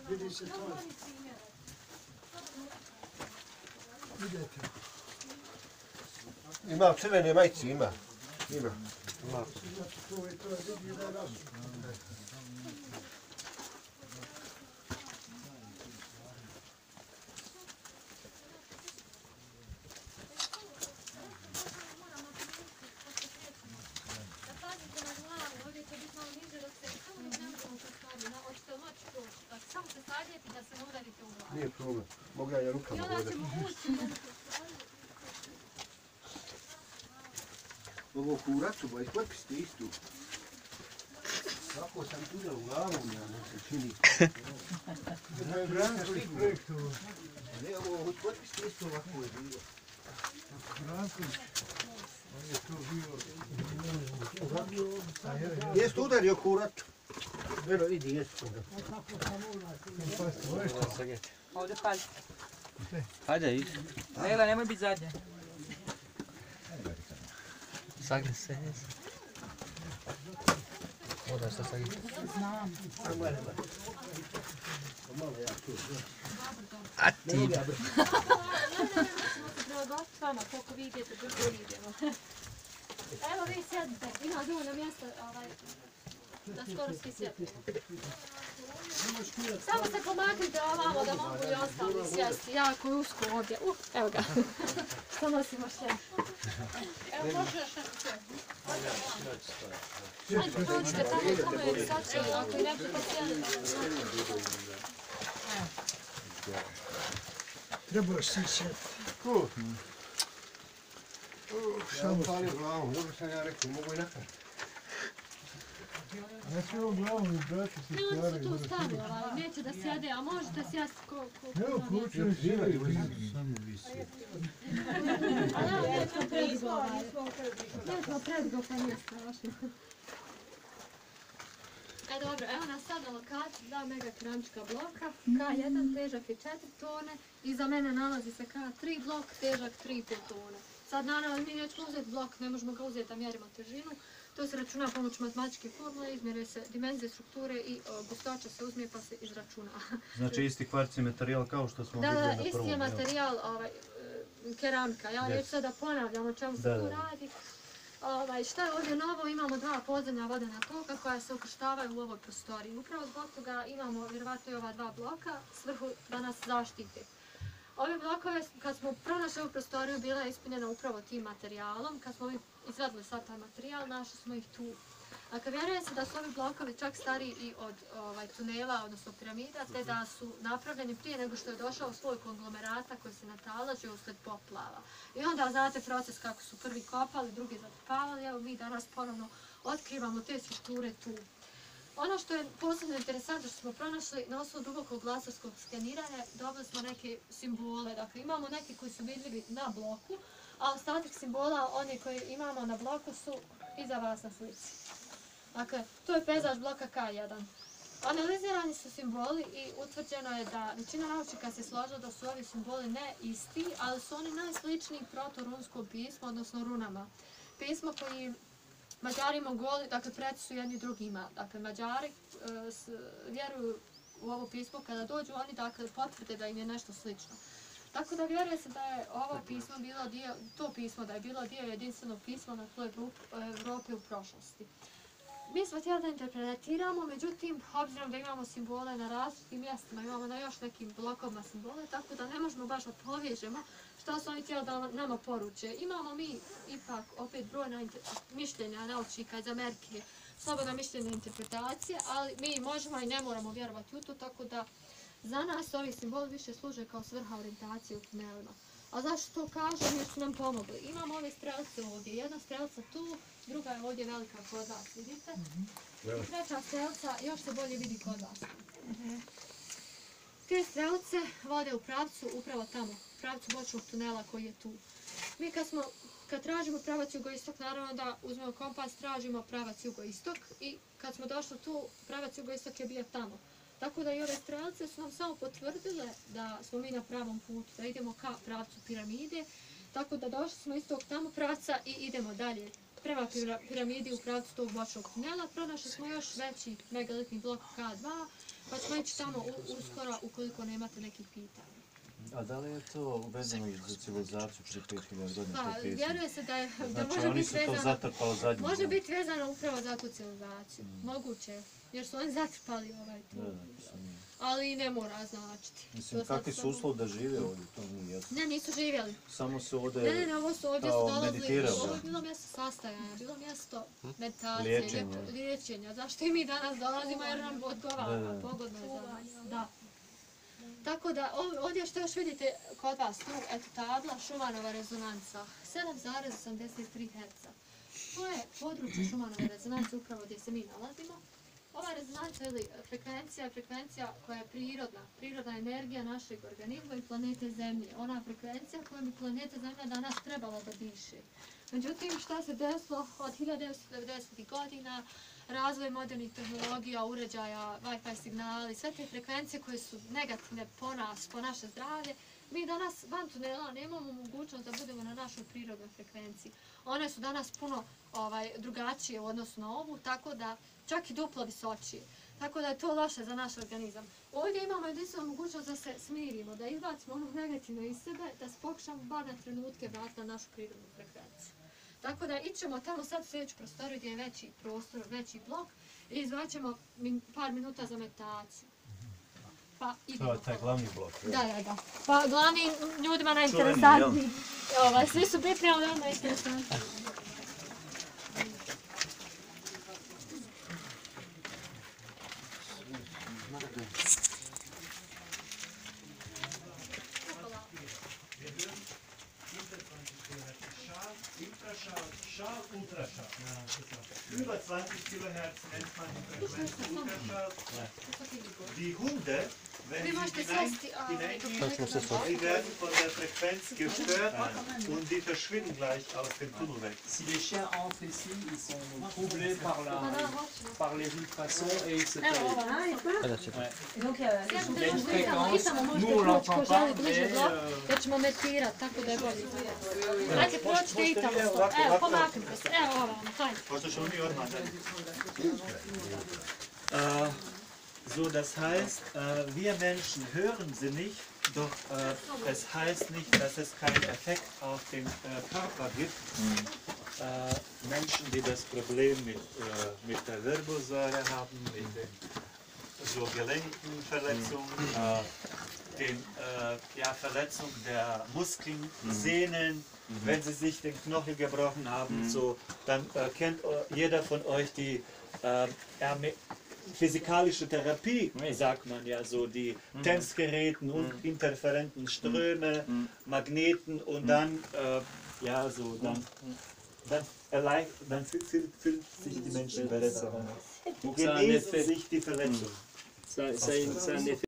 Vidi se to. Idete. Ima crvene majice, ima. Ima. To je vidi da rasu. Samo se sadjeti da se ne udarite u glavu. Nije problem. Mogu ja rukama I onda vodati. ćemo ući. Ovo kuracu, ba ispotpiste istu. Kako sam tudel u glavu, ja ne se čini. To je Branković projektovo. Ne, ovo ispotpiste istu ovako je bilo. Branković. On je to bio. Jeste udario kuracu. Vero, vidi, jeste udario. Ovdje pazi. Hajde, idi. Lela, nemoj biti zadnja. Sagni se. Odaš se sagni. Znam. A ti. Ja ne ćemo se preodlati s vama, koliko vi idete, brzo idemo. Evo vi sjedite, ima dovoljno mjesta da skoro svi sjedite. Samo se pomaknite ovamo da mogu i ostali sjesti, jako je usko ovdje. Evo ga, to nosimo še. Evo može još nešto sjeti. Ajde, prođite tamo kome je sad će, ako i neće pa sjedite. Trebaš si sjeti. Ko? Samo pali glavom, dobro sam ja rekao, mogu i nakon. Znači ovom glavom i brati se Ne, oni stvari. su tu stali, neće da sjede, a možete sjesti ko... Evo, kuće ne sjedi. Ali evo, nećemo predgo, pa nije strašno. Dobro, evo nas sad na lokaciji 2 mega keramička bloka, K1 težak je 4 tone, iza mene nalazi se K3 blok, težak 3,5 tone. Sad naravno mi nećemo uzeti blok, ne možemo ga uzeti da mjerimo težinu, to se računa pomoću matematičke formule, izmjere se dimenzije strukture i gustoća se uzme pa se izračuna. Znači isti kvarci materijal kao što smo vidjeli na prvom. Da, isti je materijal keramika, ja neću sada ponavljam o čemu se tu radi. Šta je ovdje novo? Imamo 2 podzemna vodena toka koja se ukrštavaju u ovoj prostoriji. Upravo zbog toga imamo vjerovatno i ova 2 bloka, svrhu da nas zaštite. Ove blokove, kad smo pronašli ovu prostoriju, bila je ispunjena upravo tim materijalom. Kad smo izvedli sad taj materijal, našli smo ih tu. Dakle, vjeruje se da su ovi blokovi čak stariji i od tunela, odnosno piramida, te da su napravljeni prije nego što je došao sloj konglomerata koji se natalažio uslijed poplava. I onda znate proces kako su prvi kopali, drugi zatrpavali, evo mi danas ponovno otkrivamo te strukture tu. Ono što je posebno interesantno što smo pronašli na osnovu dubokog laserskog skeniranja, dobili smo neke simbole. Dakle, imamo neke koji su vidljivi na bloku, a ostatak simbola, oni koji imamo na bloku, su iza vas na slici. Dakle, to je pejzaž bloka K1. Analizirani su simboli i utvrđeno je da većina naučnika se složila da su ovi simboli ne isti, ali su oni najsličniji proto-runskom pismu, odnosno runama. Pismo koji Mađari i Mongoli, dakle, preci su jedni drugima. Dakle, Mađari vjeruju u ovo pismo kada dođu, oni dakle potvrde da im je nešto slično. Tako da vjeruje se da je ovo pismo bilo dio, to pismo da je bilo dio jedinstvenog pisma na tlu Evrope u prošlosti. Mi smo htjeli da interpretiramo, međutim, obzirom da imamo simbole na različitim mjestima, imamo na još nekim blokovima simbole, tako da ne možemo baš da povežemo što su oni htjeli da nama poruče. Imamo mi ipak opet brojna mišljenja naučnika iz Amerike, slobodna mišljenja interpretacije, ali mi možemo i ne moramo vjerovati u to, tako da za nas ovi simboli više služe kao svrha orijentacije u tunelima. A zašto to kažem? Jer su nam pomogli. Imamo ove strelce ovdje. Jedna strelca tu, druga je ovdje velika kod vas, vidite? I treća strelca još se bolje vidi kod vas. Te strelce vode u pravcu upravo tamo, pravcu bočnog tunela koji je tu. Mi kad tražimo pravac jugoistok, naravno da uzmemo kompas, tražimo pravac jugoistok i kad smo došli tu, pravac jugoistok je bio tamo. Tako da i ove strelce su nam samo potvrdile da smo mi na pravom putu, da idemo ka pravcu piramide. Tako da došli smo iz tog tamo pravca i idemo dalje prema piramidi u pravcu tog bočnog tunela. Pronašli smo još veći megalitni blok K2, pa ćemo ići tamo uskoro ukoliko nemate nekih pitanja. A da li je to vezano za civilizaciju prije 5000 godina? Pa, vjeruje se da Znači može oni biti su to vezano, zatrpali zadnjim. može biti vezano upravo za tu civilizaciju. Moguće, jer su oni zatrpali tu. Ali ne mora značiti. Mislim, kakvi su uslovi da žive ovdje, to nije jasno. Ne, nisu živjeli. Samo su ovdje Ne, ovo su ovdje su kao dolazili, meditirali. ovo je bilo mjesto sastajanja, bilo mjesto meditacije, liječenja. Zašto i mi danas dolazimo jer nam odgovara, pogodno je za nas. Da. Tako da, ovdje što još vidite kod vas tu, eto tabla, Schumannova rezonanca, 7,83 Hz. To je područje Schumannove rezonance upravo gdje se mi nalazimo. Ova rezonanca ili frekvencija koja je prirodna energija našeg organizma i planete Zemlje. Ona frekvencija kojom bi planeta Zemlja danas trebala da diše. Međutim, šta se desilo od 1990. godina, razvoj modernih tehnologija, uređaja, Wi-Fi signali, sve te frekvencije koje su negativne po nas, po naše zdravlje, mi danas van tunela nemamo mogućnost da budemo na našoj prirodnoj frekvenciji. One su danas puno drugačije u odnosu na ovu, tako da čak i duplo visočije. Tako da je to loše za naš organizam. Ovdje imamo jedinstvenu mogućnost da se smirimo, da izbacimo ono negativno iz sebe, da se pokušamo bar na trenutke vratiti na našu prirodnu frekvenciju. Tako da ićemo tamo sad u sljedeću prostoriju gdje je veći prostor, veći blok i izvaćemo par minuta za meditaciju. Pa idemo. To je taj glavni blok. Da. Pa glavni ljudima najinteresantniji. Svi su pripremali onda najinteresantniji. Schall, Ultraschall. Über 20 Kilohertz nennt man die Frequenz Ultraschall. Die Hunde, wenn sie hineingehen, die werden von der Frequenz gestört und die verschwinden gleich aus dem Tunnel weg. Si les chiens entrent ici, ils sont troublés par les ultrasons et ils se taillent. Donc, nous on l'entend pas, mais... Da ćemo meditirati, tako da je bolje. Ajde, pročite i tamo. Evo, pomaknite se. Evo ovamo, hajde. So, das heißt, wir Menschen hören sie nicht, doch es heißt nicht, dass es keinen Effekt auf den Körper gibt. Menschen, die das Problem mit der Wirbelsäule haben, mit den so Gelenkenverletzungen, den Verletzung der Muskeln, Sehnen, wenn sie sich den Knöchel gebrochen haben, so, dann kennt jeder von euch die physikalische Therapie, sagt man ja so, die Tanzgeräten und interferenten Ströme, Magneten und dann, dann fühlt sich die Menschen besser. Genesen sich die Verletzung. C'est un effet